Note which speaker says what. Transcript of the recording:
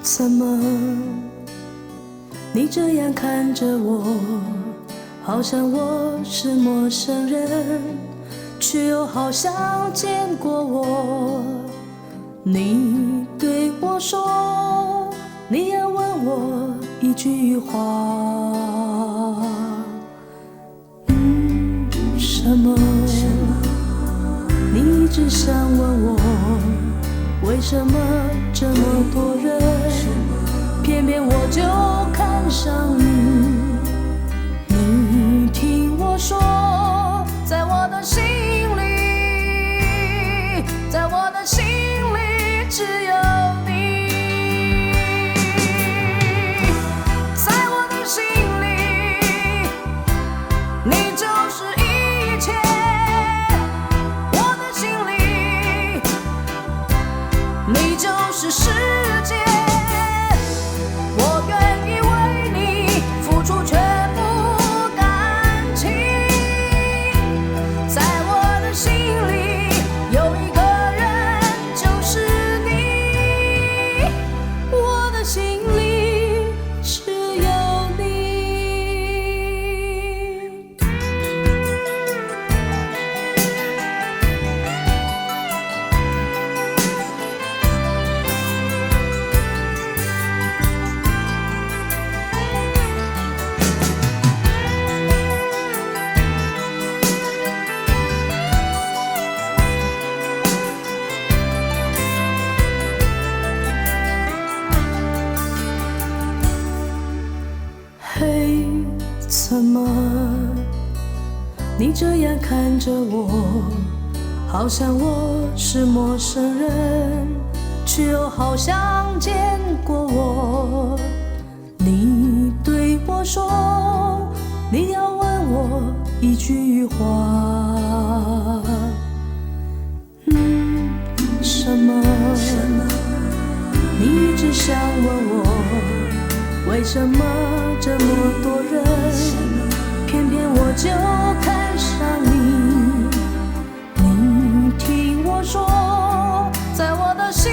Speaker 1: 怎么你这样看着我，好像我是陌生人，却又好像见过我。你对我说，你要问我一句话，什么？你一直想问我，为什么这么多人，偏偏我就看上你。你听我说，在我的心里，在我的心里只有你，在我的心里，你就是一切。我的心里，你就是世界。我愿意为你付出全部感情，在我的心里有一个人就是你，我的心里只有你。嘿，怎么你这样看着我，好像我是陌生人，却又好像见过我。你对我说，你要问我一句话，什么？你一直想问我，为什么这么多人，偏偏我就看上你。你听我说，在我的心